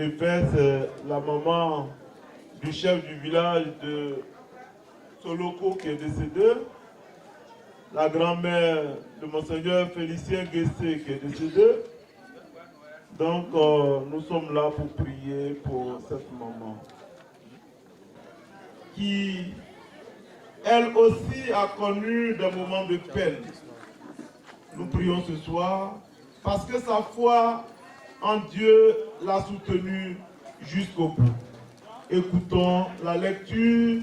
effet, c'est la maman du chef du village de Soloko qui est décédée, la grand-mère de Monseigneur Félicien Guessé qui est décédée. Donc nous sommes là pour prier pour cette maman qui, elle aussi, a connu des moments de peine. Nous prions ce soir parce que sa foi en Dieu l'a soutenue jusqu'au bout. Écoutons la lecture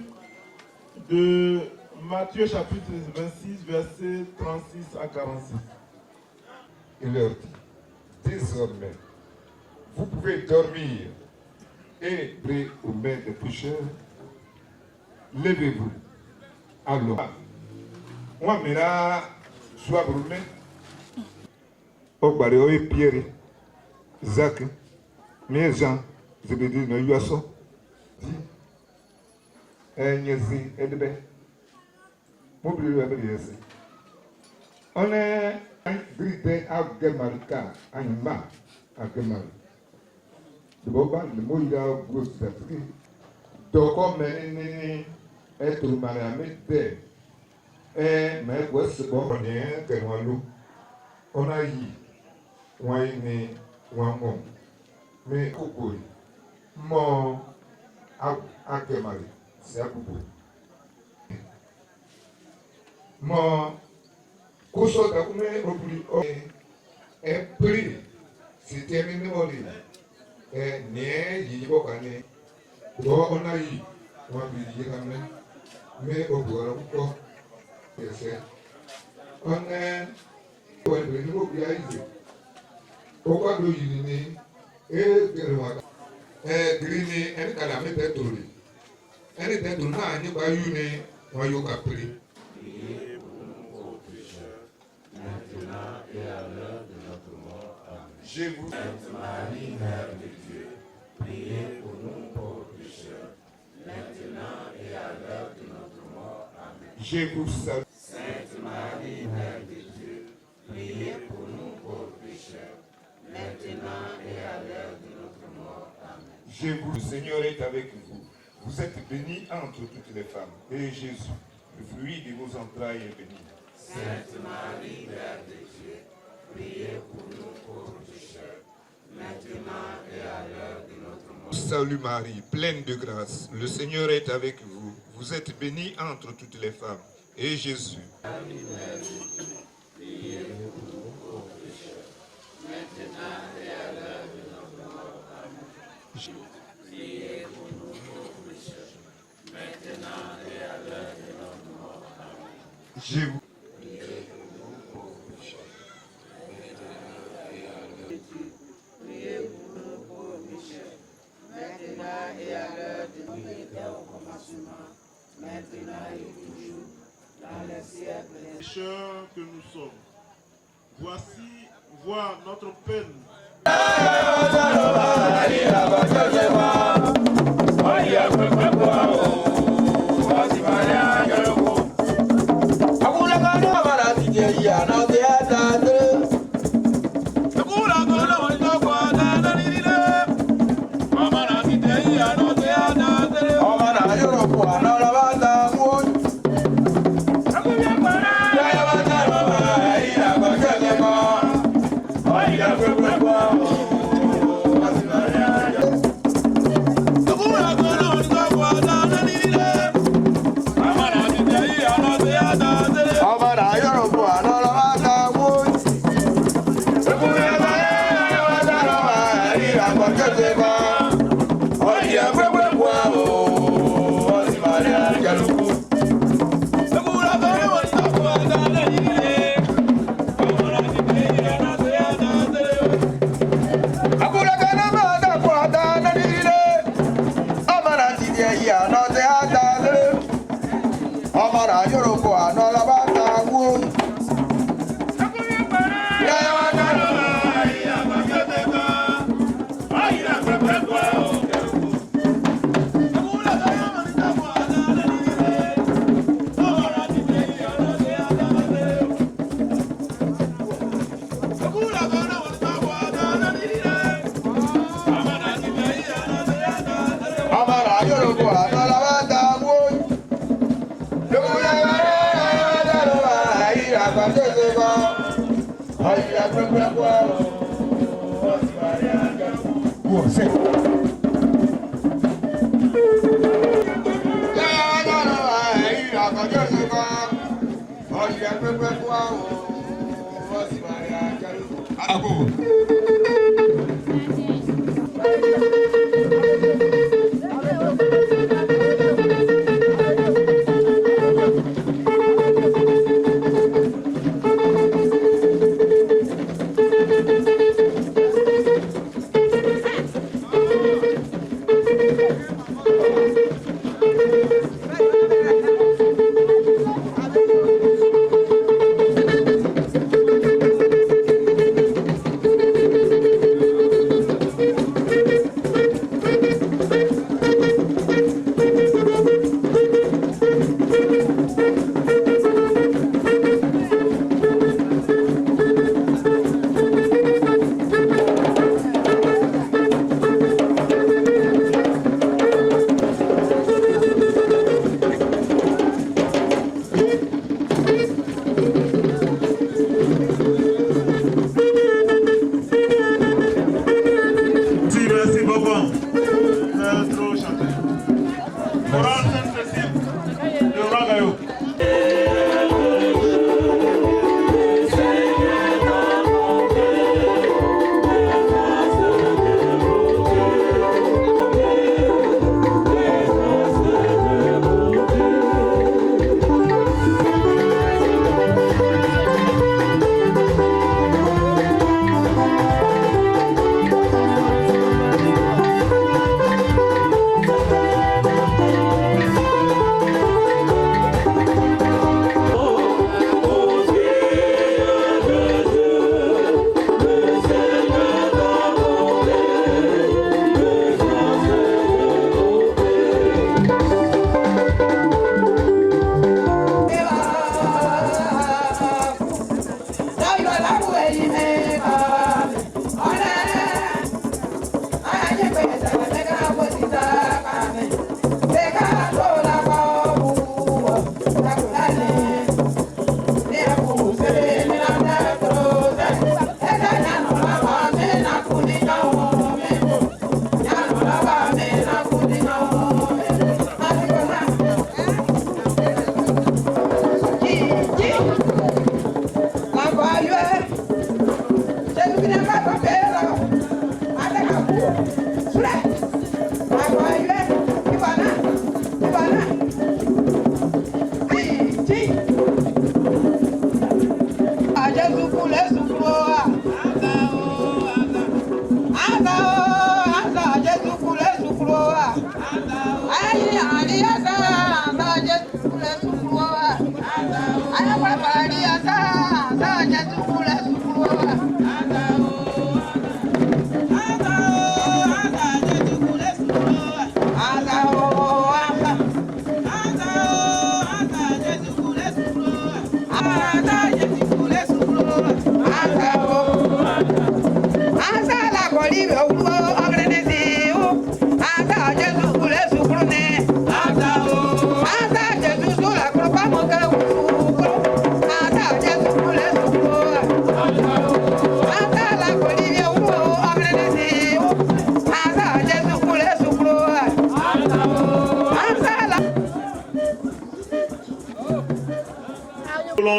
de Matthieu chapitre 26, versets 36 à 46. Il leur dit, désormais, vous pouvez dormir et prier aux mains des pécheurs. Levez-vous. Alors, moi, maintenant, sois brûlé. Au barreau et Pierre, Zach, mes gens, je me dis, non, il so. Nyezi, Edbe. Mobile, Edbe, on est un grité à Gemarika, un ma, à Gemar. Le Boba, le Moïda, Gros d'Afrique. Donc, comme être marié, mais quoi, c'est bon, on est un témoin. On a eu, on a eu, mais Koukoui, mon à Gemar, c'est à Koukoui. Mon Koso d'Akoumé est pris, c'est terminé au lit. Et n'est pas gagné. Donc on a eu, on a eu mais au bout, on est au niveau réalisé. Au cas de l'union, et de l'ouest, et green, et calamité est tourné. Elle était tournée à n'y pas une, on a eu qu'à prier. Je vous Sainte Marie, Mère de Dieu, priez pour nous pauvres pécheurs, maintenant et à l'heure de notre mort. Amen. Je vous salue. Sainte Marie, Mère de Dieu, priez pour nous pauvres pécheurs, maintenant et à l'heure de notre mort. Amen. Le Seigneur est avec vous. Vous êtes bénie entre toutes les femmes, et Jésus, le fruit de vos entrailles, est béni. Sainte Marie, Mère de Dieu, priez pour nous pauvres pécheurs, maintenant et à l'heure de notre mort. Salut Marie, pleine de grâce, le Seigneur est avec vous. Vous êtes bénie entre toutes les femmes, et Jésus. Marie, Mère de Dieu, priez pour nous pauvres pécheurs, maintenant et à l'heure de notre mort. Amen. Priez pour nous pauvres pécheurs, maintenant et à l'heure de notre mort. Amen. Je vous pécheurs que nous sommes. Voici, vois notre peine. Wow.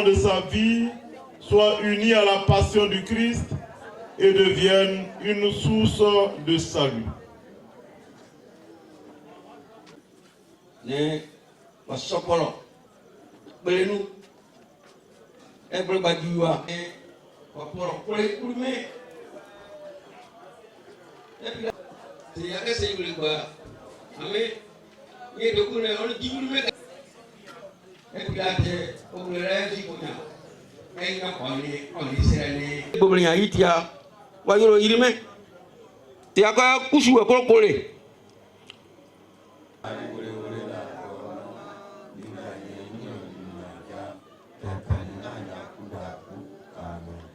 De sa vie soit unis à la passion du Christ et deviennent une source de salut. Boblinya itia wayoro irime tiaka kusuwe kolokole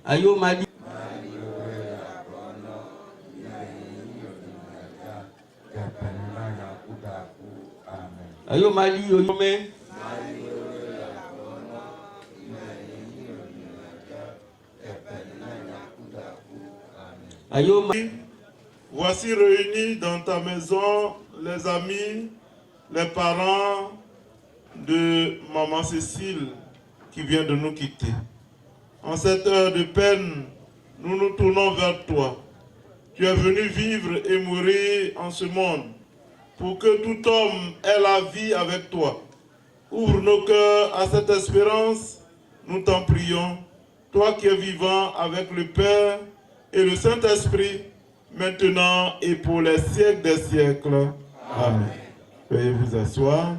ayo madi ayo madi yo me Voici réunis dans ta maison les amis, les parents de maman Cécile qui vient de nous quitter. En cette heure de peine, nous nous tournons vers toi. Tu es venu vivre et mourir en ce monde pour que tout homme ait la vie avec toi. Ouvre nos cœurs à cette espérance, nous t'en prions, toi qui es vivant avec le Père et le Saint-Esprit, maintenant et pour les siècles des siècles. Amen. Veuillez vous asseoir.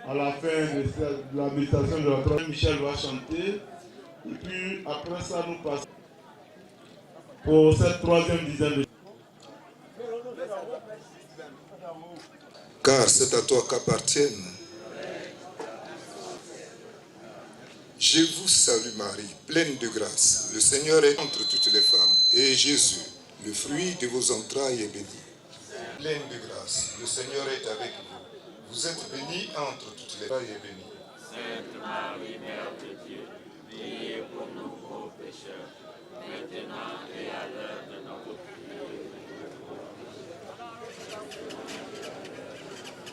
À la fin de la méditation de la troisième, Michel va chanter. Et puis après ça, nous passons pour cette troisième dizaine de... Car c'est à toi qu'appartiennent. Je vous salue Marie, pleine de grâce. Le Seigneur est entre toutes les femmes. Et Jésus, le fruit de vos entrailles, est béni. Pleine de grâce, le Seigneur est avec vous. Vous êtes bénie entre toutes les femmes et bénie. Sainte Marie, Mère de Dieu, priez pour nous pauvres pécheurs, maintenant et à l'heure de notre prière.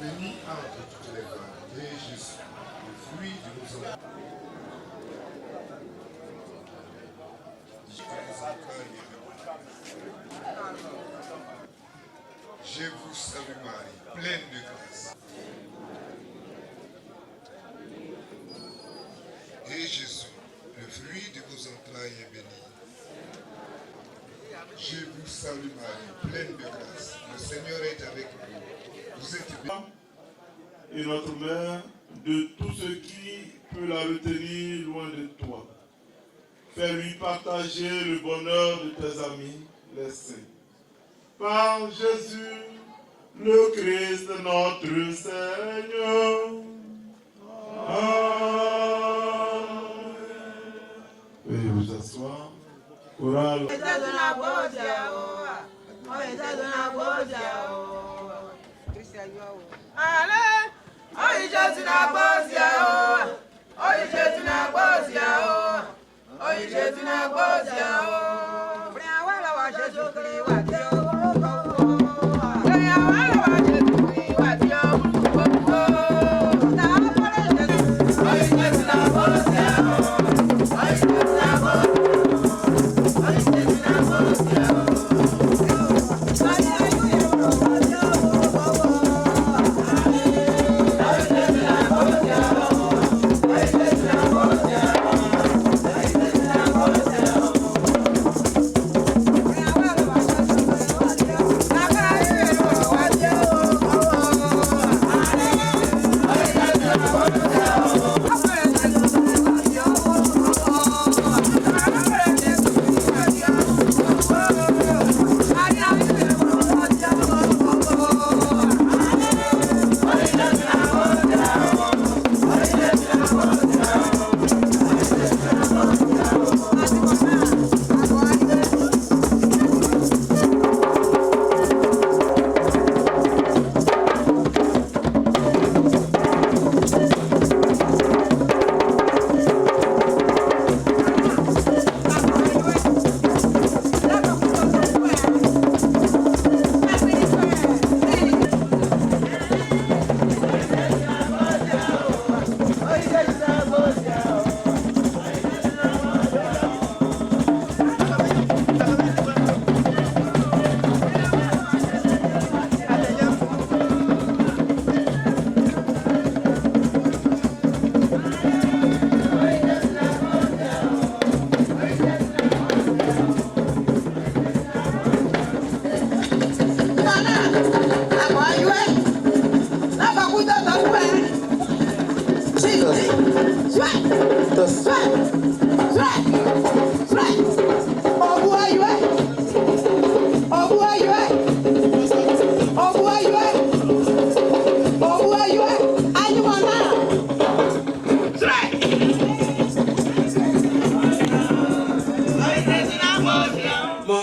Bénie entre toutes les femmes, et Jésus, le fruit de vos entrailles. Je vous salue Marie, pleine de grâce. Et Jésus, le fruit de vos entrailles est béni. Je vous salue Marie, pleine de grâce. Le Seigneur est avec vous. Vous êtes bénie. Et notre mère, de tout ce qui peut la retenir loin de toi. Fais-lui partager le bonheur de tes amis, les saints. Par Jésus, le Christ, notre Seigneur. Amen. Veuillez vous asseoir. Chorale.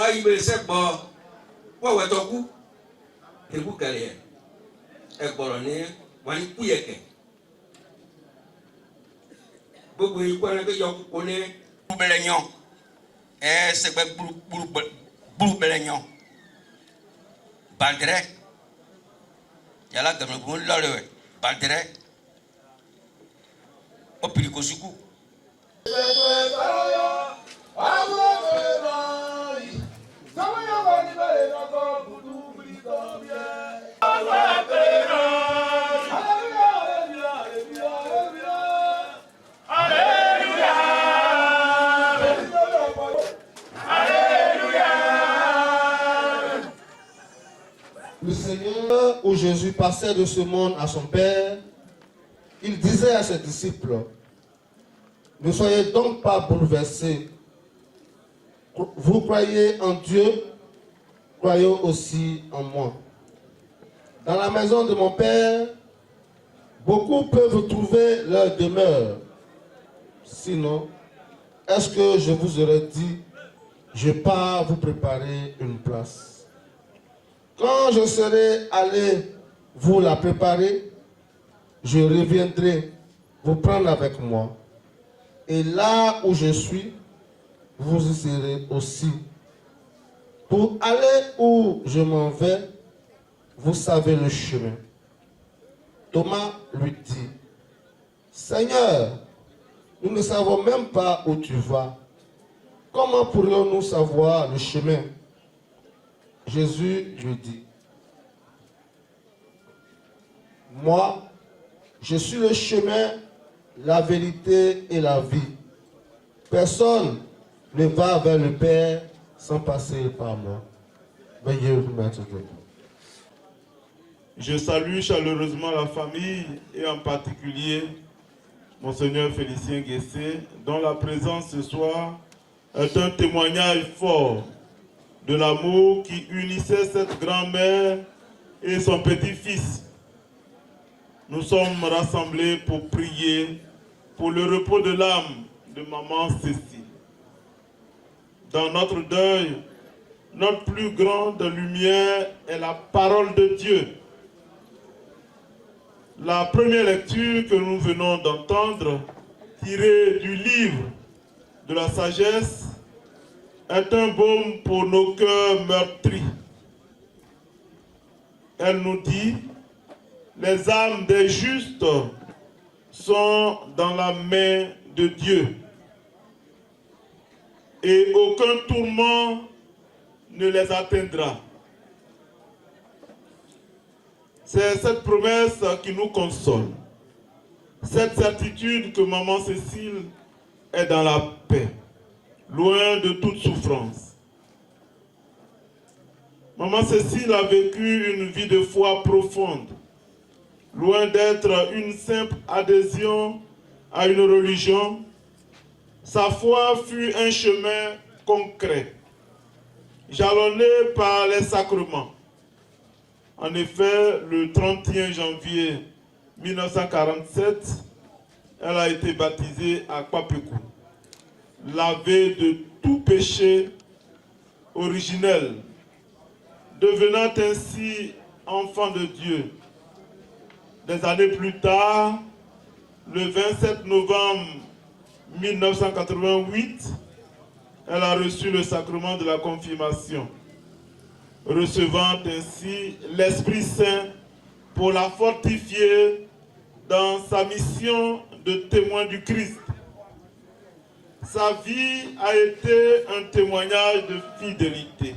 wa yi be se gbo wa we to ku e ku kale e gboro ni wa ni ku yeke gbogbo ikú ẹni tó yọ kó ní bẹ̀rẹ̀ yan ẹ sẹgbẹ́ gbúrú bẹ̀rẹ̀ yan bàndẹ̀rẹ̀ yàrá gàmẹ̀gùn lọ́rẹ̀ rẹ̀ bàndẹ̀rẹ̀ ó pìrì kò síkú. Le Seigneur, où Jésus passait de ce monde à son Père, il disait à ses disciples, ne soyez donc pas bouleversés. Vous croyez en Dieu, croyez aussi en moi. Dans la maison de mon Père, beaucoup peuvent trouver leur demeure. Sinon, est-ce que je vous aurais dit, je pars vous préparer une place? Quand je serai allé vous la préparer, je reviendrai vous prendre avec moi. Et là où je suis, vous y serez aussi. Pour aller où je m'en vais, vous savez le chemin. Thomas lui dit, Seigneur, nous ne savons même pas où tu vas. Comment pourrions-nous savoir le chemin? Jésus lui dit, moi, je suis le chemin, la vérité et la vie. Personne ne va vers le Père sans passer par moi. Veuillez vous mettre debout. Je salue chaleureusement la famille et en particulier Monseigneur Félicien Guessé, dont la présence ce soir est un témoignage fort de l'amour qui unissait cette grand-mère et son petit-fils. Nous sommes rassemblés pour prier pour le repos de l'âme de maman Cécile. Dans notre deuil, notre plus grande lumière est la parole de Dieu. La première lecture que nous venons d'entendre, tirée du livre de la sagesse, est un baume pour nos cœurs meurtris. Elle nous dit, les âmes des justes sont dans la main de Dieu et aucun tourment ne les atteindra. C'est cette promesse qui nous console, cette certitude que maman Cécile est dans la paix, loin de toute souffrance. Maman Cécile a vécu une vie de foi profonde, loin d'être une simple adhésion à une religion. Sa foi fut un chemin concret, jalonné par les sacrements. En effet, le 31 janvier 1947, elle a été baptisée à Kwapekou, lavée de tout péché originel, devenant ainsi enfant de Dieu. Des années plus tard, le 27 novembre 1988, elle a reçu le sacrement de la confirmation, recevant ainsi l'Esprit Saint pour la fortifier dans sa mission de témoin du Christ. Sa vie a été un témoignage de fidélité.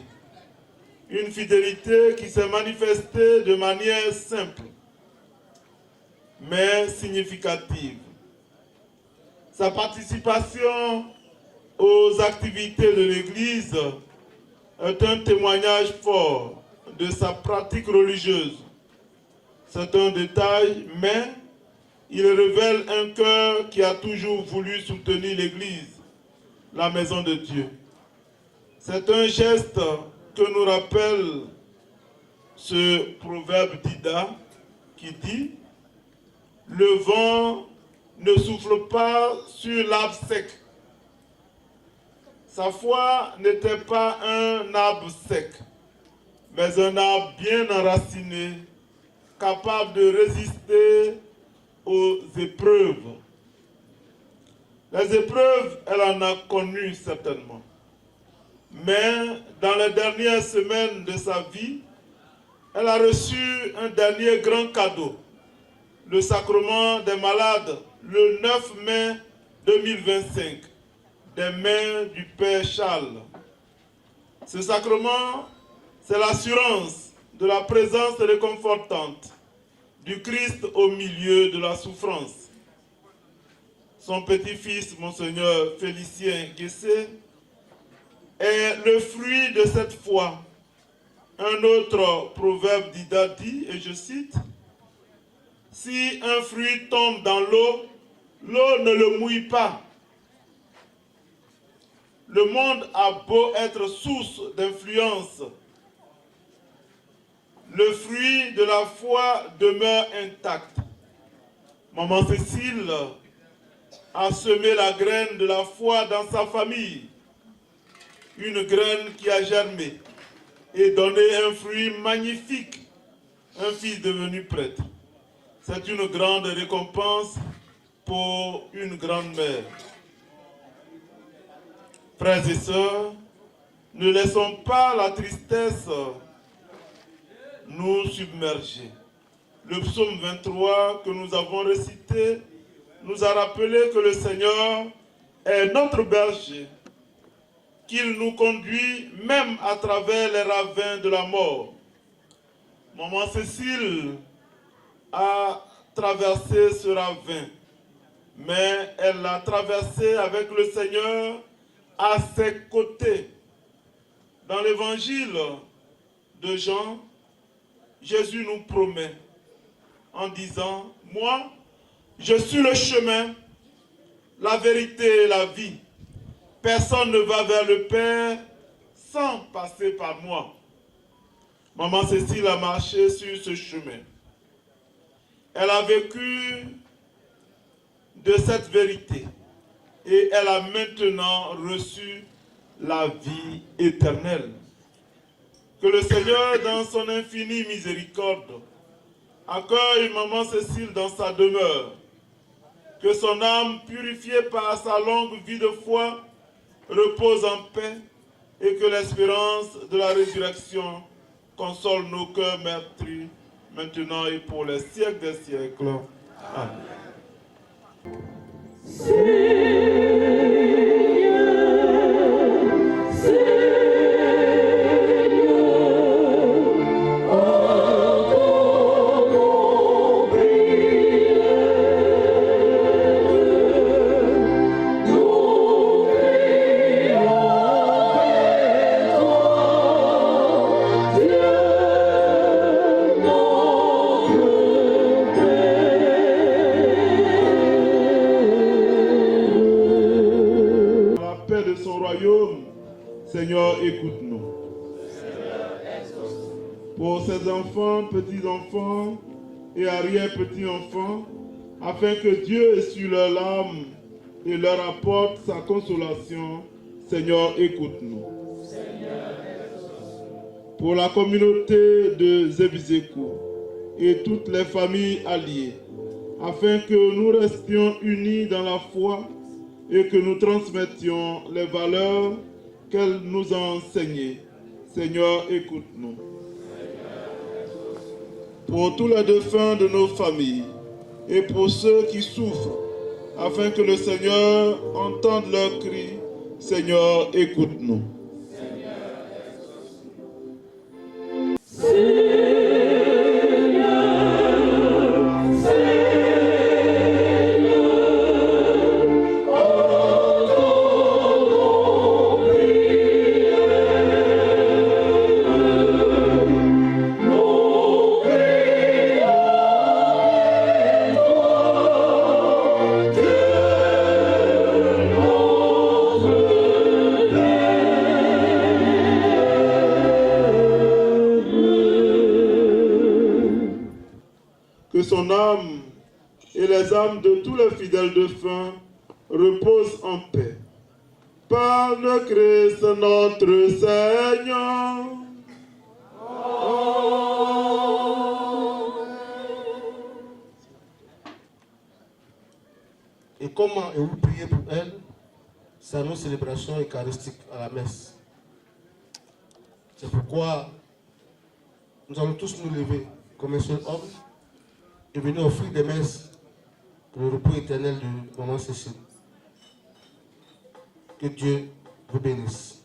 Une fidélité qui s'est manifestée de manière simple, mais significative. Sa participation aux activités de l'Église est un témoignage fort de sa pratique religieuse. C'est un détail, mais il révèle un cœur qui a toujours voulu soutenir l'Église, la maison de Dieu. C'est un geste que nous rappelle ce proverbe d'Ida qui dit « Le vent ne souffle pas sur l'arbre sec ». Sa foi n'était pas un arbre sec, mais un arbre bien enraciné, capable de résister aux épreuves. Les épreuves, elle en a connu certainement. Mais dans les dernières semaines de sa vie, elle a reçu un dernier grand cadeau, le sacrement des malades, le 9 mai 2025, des mains du Père Charles. Ce sacrement, c'est l'assurance de la présence réconfortante du Christ au milieu de la souffrance. Son petit-fils, Monseigneur Félicien Guessé, est le fruit de cette foi. Un autre proverbe d'Ida dit, et je cite, « Si un fruit tombe dans l'eau, l'eau ne le mouille pas. » Le monde a beau être source d'influence, le fruit de la foi demeure intact. Maman Cécile a semé la graine de la foi dans sa famille, une graine qui a germé et donné un fruit magnifique, un fils devenu prêtre. C'est une grande récompense pour une grande mère. Frères et sœurs, ne laissons pas la tristesse nous submerger. Le psaume 23 que nous avons récité nous a rappelé que le Seigneur est notre berger, qu'il nous conduit même à travers les ravins de la mort. Maman Cécile a traversé ce ravin, mais elle l'a traversé avec le Seigneur à ses côtés. Dans l'évangile de Jean, Jésus nous promet en disant, « Moi, je suis le chemin, la vérité et la vie. Personne ne va vers le Père sans passer par moi. » Maman Cécile a marché sur ce chemin. Elle a vécu de cette vérité et elle a maintenant reçu la vie éternelle. Que le Seigneur, dans son infinie miséricorde, accueille Maman Cécile dans sa demeure. Que son âme, purifiée par sa longue vie de foi, repose en paix et que l'espérance de la résurrection console nos cœurs meurtris, maintenant et pour les siècles des siècles. Amen. Seigneur, écoute-nous. Pour ces enfants, petits-enfants et arrière-petits-enfants, afin que Dieu essuie leurs larmes et leur apporte sa consolation, Seigneur, écoute-nous. Pour la communauté de Zébizékou et toutes les familles alliées, afin que nous restions unis dans la foi et que nous transmettions les valeurs qu'elle nous a enseignées. Seigneur, écoute-nous. Pour tous les défunts de nos familles et pour ceux qui souffrent, afin que le Seigneur entende leurs cris, Seigneur, écoute-nous. Que son âme et les âmes de tous les fidèles défunts reposent en paix. par le Christ notre Seigneur. Et comment vous priez pour elle? C'est nos célébrations eucharistiques à la messe. C'est pourquoi nous allons tous nous lever comme un seul homme et venir offrir des messes pour le repos éternel de maman Cécile. Que Dieu vous bénisse.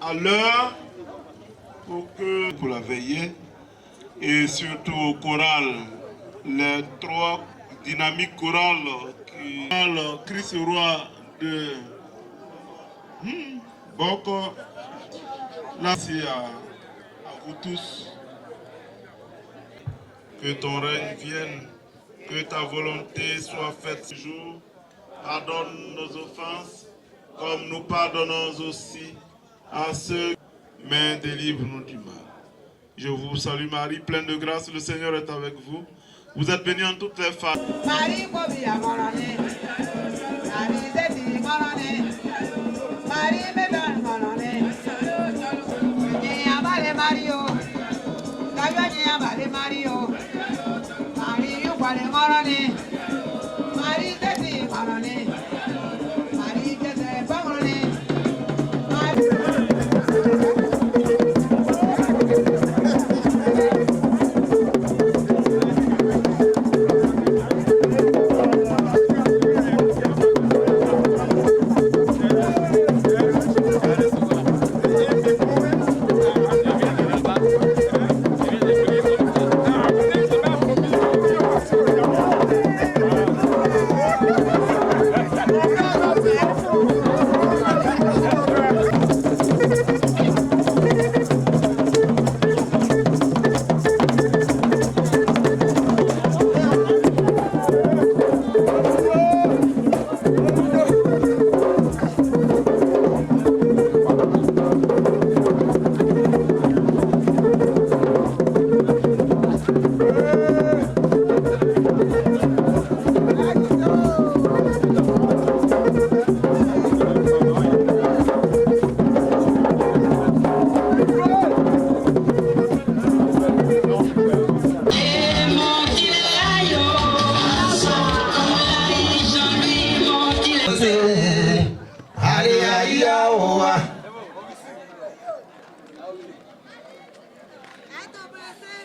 À l'heure pour la veillée et surtout au choral, les trois dynamiques chorales qui Christ roi de Boko. Merci à vous tous. Que ton règne vienne, que ta volonté soit faite ce jour. Pardonne nos offenses comme nous pardonnons aussi à ceux, mais délivre-nous du mal. Je vous salue Marie, pleine de grâce, le Seigneur est avec vous. Vous êtes bénie en toutes les femmes. Marie,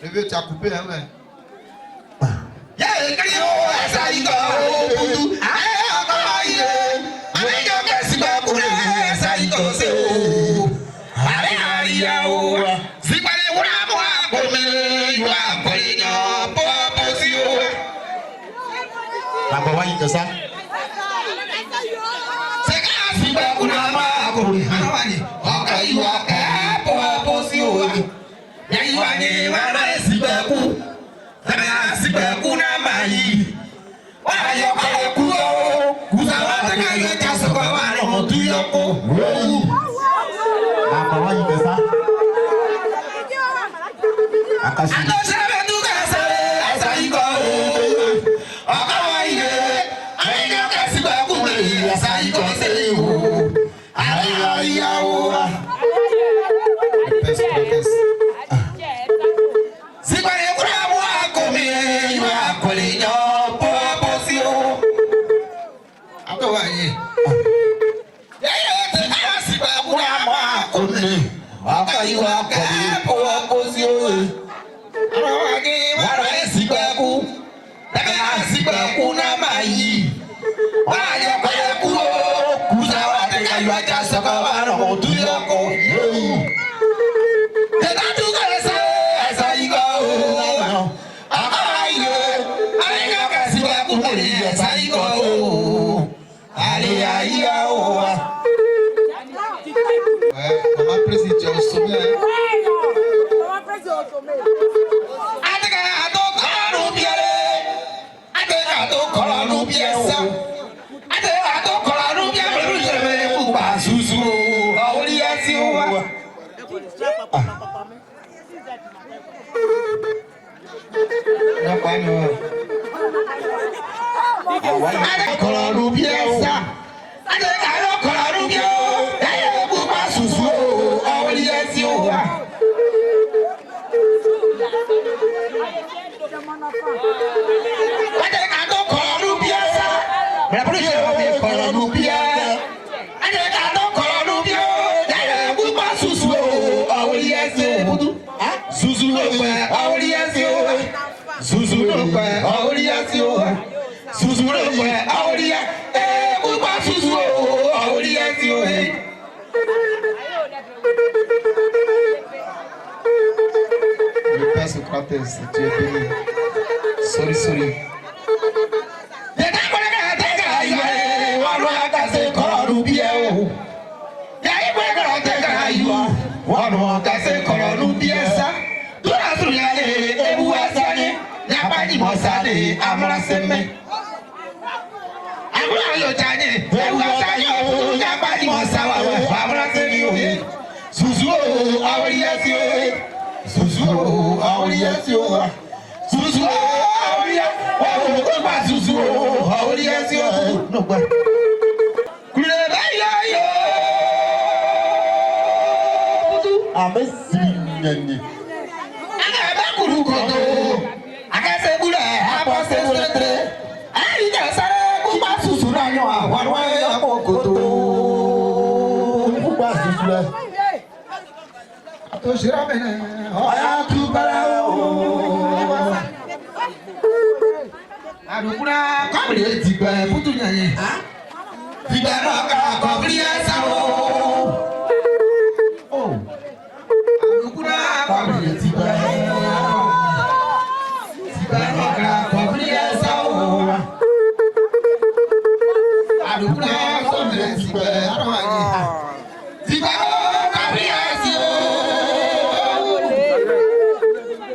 Le vieux, tu as coupé, hein, ouais. Apa itu sah? Sekarang si baku nama aku ni. Oke iwa posio. Yang iwa ni mana si baku? Sekarang si baku nama ini. Ayo kalau kusawa tengah kita sekolah no tuyoko. Apa itu sah? Akasih. Atau siapa tu kasih iko. Akawaye, ayo kasih baku ni. Kasih iko seyu. Ayo. Si pare kuramo ako me, yo ako leño posio. Akawaye. Ayo te kasih baku kuramo ako me. Akayo ako posio. Arawage wara sibaku. Daga sibaku na mai. Ayo kayaku. Kusawa tega yo aja sakawano tuyoko. Tega tu kasa saigo. Akayo. Ayo kasibaku muri saigo. Ali ayo. Mama presidente, eu sou minha. Je peço Crates, Dieu béni. Sorry. Adukuna kabri tiba putunya ni. Tiba roka kabri asao. Oh. Adukuna kabri tiba. Tiba roka kabri asao. Adukuna kabri tiba arwani. Tiba kabri asio.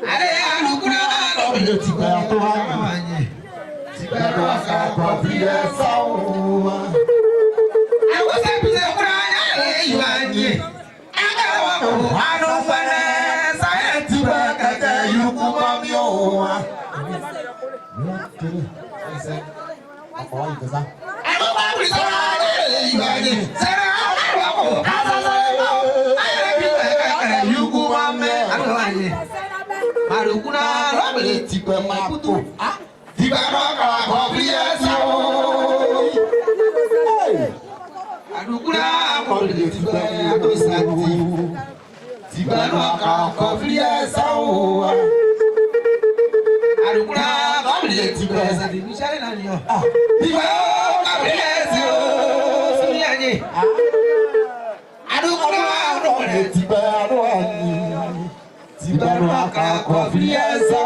Ale adukuna kabri tiba arwani. Marukuna robele tipe maputu. Tibaroka kopiasa. Adukuna robele tipe adosati. Tibaroka kopiasa. Adukuna robele tipe adosati. Mishale nani yo? Tibaroka kopiasa. Surianye. Adukuna robele tipe adosati. Tibaroka kopiasa.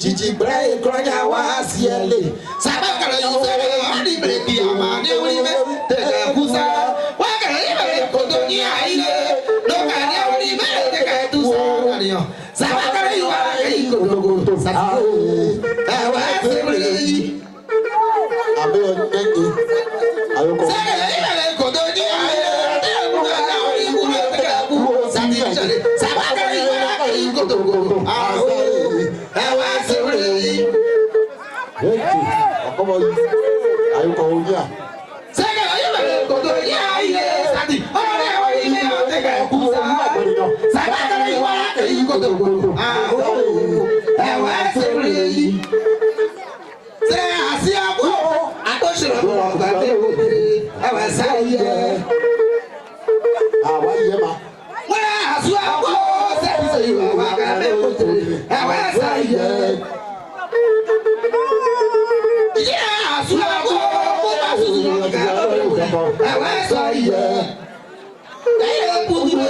Gigi Bray, Cronya was yelling. Sabakara, you are the baby, man. They will even take a Kusa. Why can I even go to the island? No man ever even take a Tusa. Sabakara, you are a go to Sabakara. I was every. I'm going to take it. I will go to the island. Sabakara, you are a go to I was really. Come on, are you going here? Second, I go to yes. I think, oh, I will take a Kusa. Second, you go to I was really. Say, I see a boy. I don't show that I was here. I was here. When I saw a boy, you are I was here. Yeah, so I was here. They put me.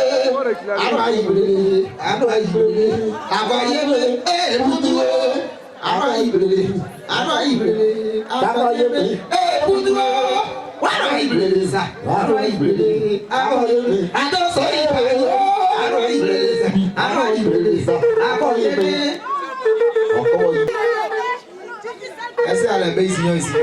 Essa é a beicinha ici.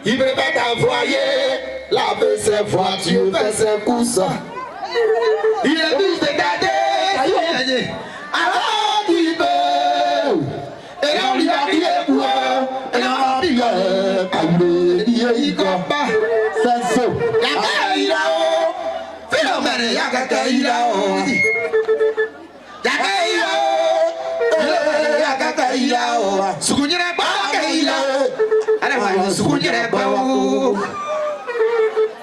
Il peut pas t'envoyer laver ses voitures, faire ses courses. Il est plus de garder. Alors tu peux. Et là on lui a dit quoi? Et là on lui a dit il combat. C'est ça. Yaka ilao. Philomène yaka ilao. Yaka ilao. Yaka ilao. Sukunyere ba ilao. Ana sukunyere ba.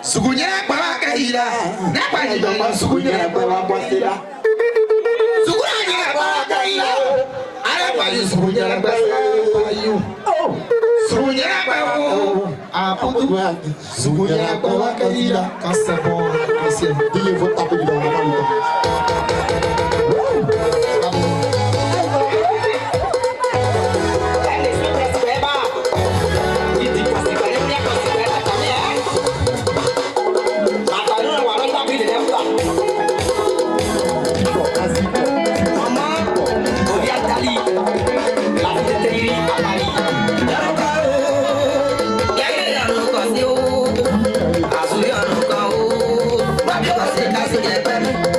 Sukunyere ba kaila. Na pa ni ba sukunyere ba bossela. Sukunyere ba kaila. Ana pa ni sukunyere ba you. Oh. Sukunyere ba. Ah, puto. Sukunyere ba kaila. Quand c'est bon, c'est il faut taper dans la main. Azul, eu não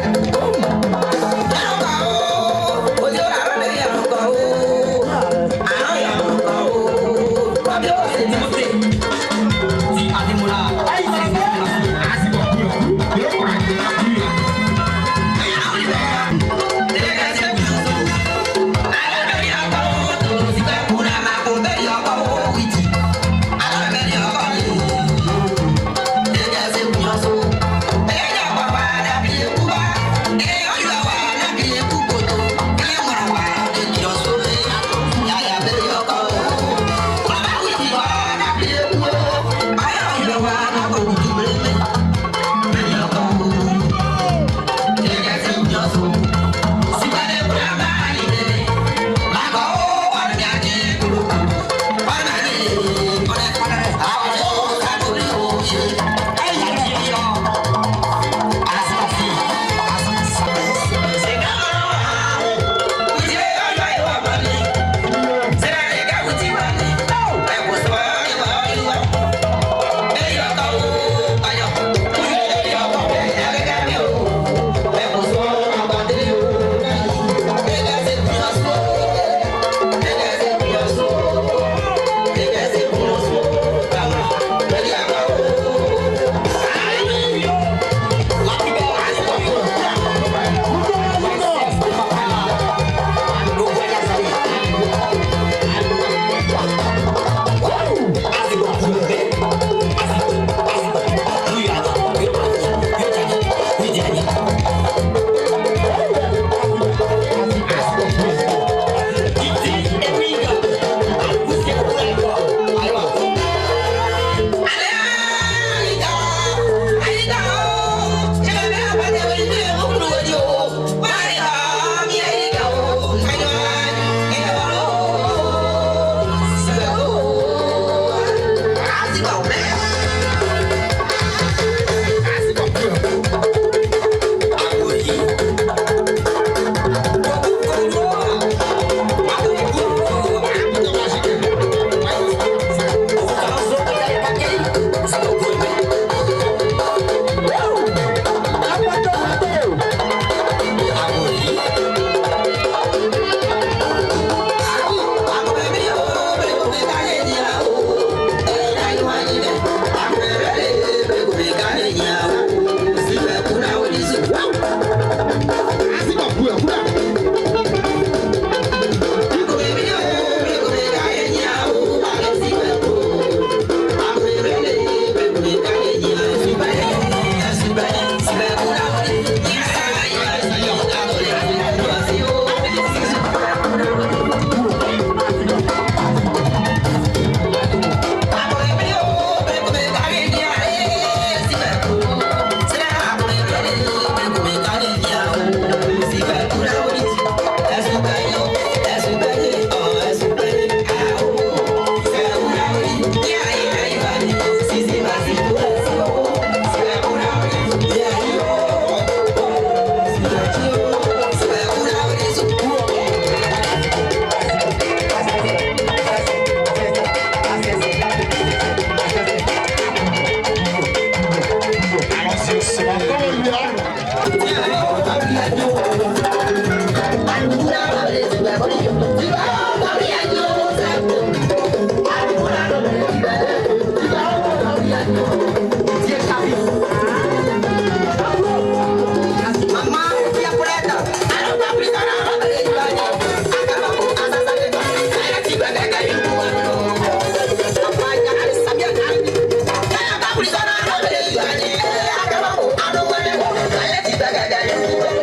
Amen.